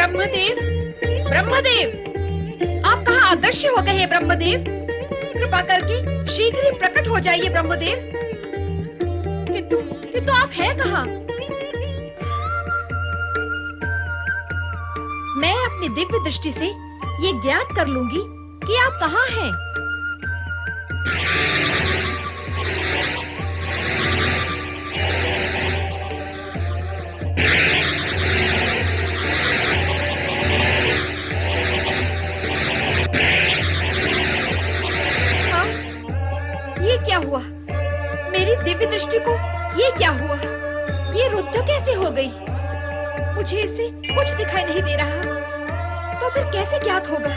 ब्रह्मदेव, ब्रह्मदेव, आप कहाँ अदृश्य हो गए हैं ब्रह्मदेव? कृपा करके शीघ्र ही प्रकट हो जाइए ब्रह्मदेव। किंतु आप हैं कहाँ? मैं अपनी दिव्य दृष्टि से ये ज्ञात कर लूंगी कि आप कहाँ हैं। ये क्या हुआ? मेरी दिव्य दृष्टि को ये क्या हुआ? ये रुद्ध कैसे हो गई? मुझे इससे कुछ दिखाई नहीं दे रहा। तो फिर कैसे ज्ञात होगा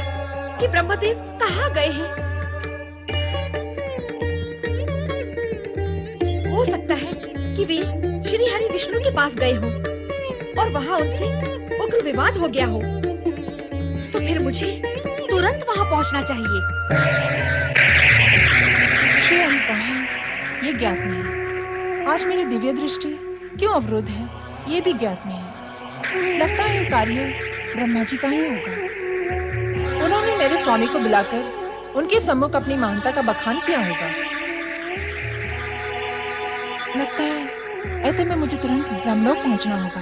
कि ब्रह्मदेव कहाँ गए हैं? हो सकता है कि वे श्री हरि विष्णु के पास गए हों और वहाँ उनसे उग्र विवाद हो गया हो। तो फिर मुझे तुरंत वहाँ पहुँचना चाहिए। श्री हरि कहाँ है ये ज्ञात नहीं। आज मेरी दिव्य दृष्टि क्यों अवरुद्ध है ये भी ज्ञात नहीं। लगता है ये कार्य ब्रह्मा जी का ही होगा। उन्होंने मेरे स्वामी को बुलाकर उनके सम्मुख अपनी महानता का बखान किया होगा। लगता है ऐसे में मुझे तुरंत ब्रह्मलोक पहुंचना होगा।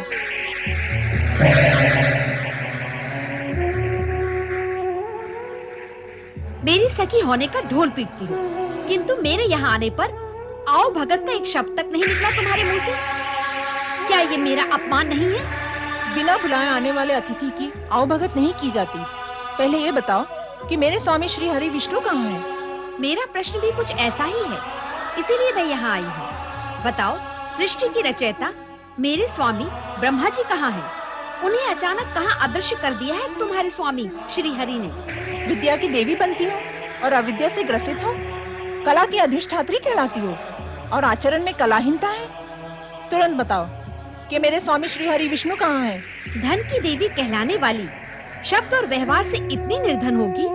मेरी सखी होने का ढोल पीटती हो, किंतु मेरे यहाँ आने पर आओ भगत का एक शब्द तक नहीं निकला तुम्हारे मुंह से। क्या ये मेरा अपमान नहीं है? बिना बुलाए आने वाले अतिथि की आओ भगत नहीं की जाती। पहले ये बताओ कि मेरे स्वामी श्री हरि विष्णु कहाँ हैं? मेरा प्रश्न भी कुछ ऐसा ही है, इसीलिए मैं यहाँ आई हूँ। बताओ, सृष्टि की रचयिता मेरे स्वामी ब्रह्मा जी कहाँ हैं? उन्हें अचानक कहाँ अदृश्य कर दिया है तुम्हारे स्वामी श्री हरि ने? विद्या की देवी बनती हो और अविद्या से ग्रसित हो, कला की अधिष्ठात्री कहलाती हो और आचरण में कलाहीनता है। तुरंत बताओ कि मेरे स्वामी श्री हरि विष्णु कहाँ हैं? धन की देवी कहलाने वाली शब्द और व्यवहार से इतनी निर्धन होगी,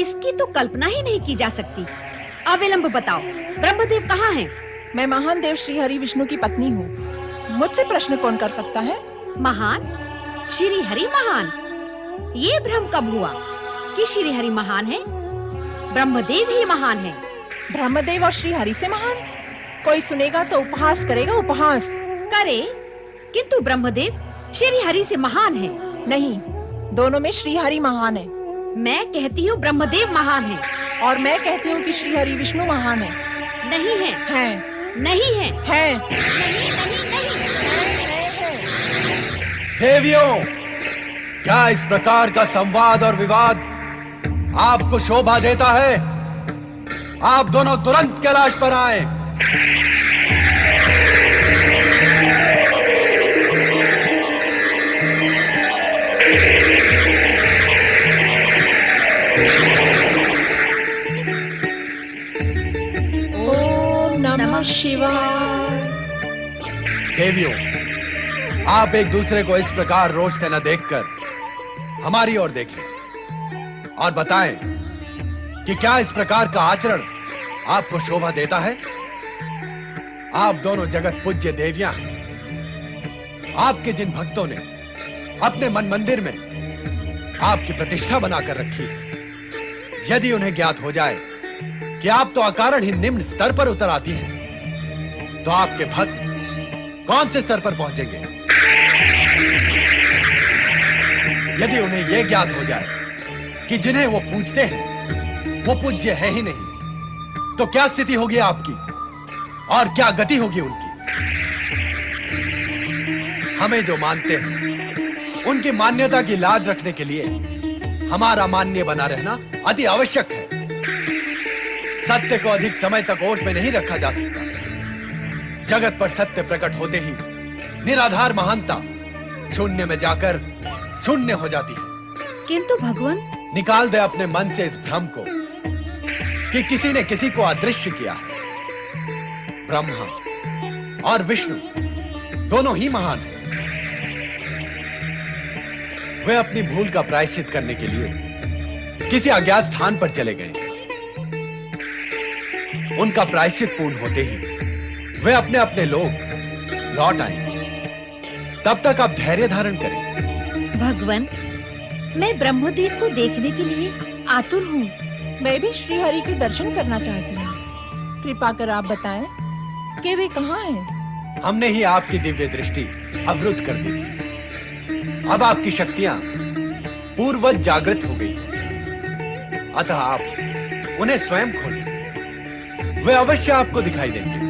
इसकी तो कल्पना ही नहीं की जा सकती। अविलंब बताओ, ब्रह्मदेव कहाँ हैं? मैं महान देव श्री हरि विष्णु की पत्नी हूँ। मुझसे प्रश्न कौन कर सकता है? महान? श्री हरि महान? ये भ्रम कब हुआ कि श्री हरि महान है? ब्रह्मदेव ही महान है। ब्रह्मदेव और श्री हरि से महान? कोई सुनेगा तो उपहास करेगा। उपहास करे, किंतु ब्रह्मदेव श्री हरि से महान है। नहीं, दोनों में श्री हरि महान है। मैं कहती हूँ ब्रह्मदेव महान है। और मैं कहती हूँ कि श्री हरि विष्णु महान है। नहीं है। हैं। नहीं है। हैं। नहीं, नहीं, नहीं। देवियों, क्या इस प्रकार का संवाद और विवाद आपको शोभा देता है? आप दोनों तुरंत कैलाश पर आए। ओम नमः शिवाय। देवियों, आप एक दूसरे को इस प्रकार रोष से न देखकर हमारी ओर देखें और बताएं कि क्या इस प्रकार का आचरण आपको शोभा देता है? आप दोनों जगत पूज्य देवियां हैं। आपके जिन भक्तों ने अपने मन मंदिर में आपकी प्रतिष्ठा बनाकर रखी, यदि उन्हें ज्ञात हो जाए कि आप तो अकारण ही निम्न स्तर पर उतर आती हैं, तो आपके भक्त कौन से स्तर पर पहुंचेंगे? यदि उन्हें यह ज्ञात हो जाए कि जिन्हें वो पूजते हैं वो पूज्य है ही नहीं, तो क्या स्थिति होगी आपकी और क्या गति होगी उनकी? हमें जो मानते हैं उनकी मान्यता की लाज रखने के लिए हमारा मान्य बना रहना अति आवश्यक है। सत्य को अधिक समय तक ओट में नहीं रखा जा सकता। जगत पर सत्य प्रकट होते ही निराधार महानता शून्य में जाकर शून्य हो जाती है। किंतु भगवान, निकाल दे अपने मन से इस भ्रम को कि किसी ने किसी को अदृश्य किया है। ब्रह्मा और विष्णु दोनों ही महान हैं। वे अपनी भूल का प्रायश्चित करने के लिए किसी अज्ञात स्थान पर चले गए। उनका प्रायश्चित पूर्ण होते ही वे अपने अपने लोग लौट आए। तब तक आप धैर्य धारण करें। भगवान, मैं ब्रह्मदेव को देखने के लिए आतुर हूँ। मैं भी श्री हरि के दर्शन करना चाहती हूँ। कृपा कर आप बताएं कि वे कहाँ हैं? हमने ही आपकी दिव्य दृष्टि अवरुद्ध कर दी थी। अब आपकी शक्तियां पूर्ववत जागृत हो गई हैं। अतः आप उन्हें स्वयं खोलें। वे अवश्य आपको दिखाई देंगे।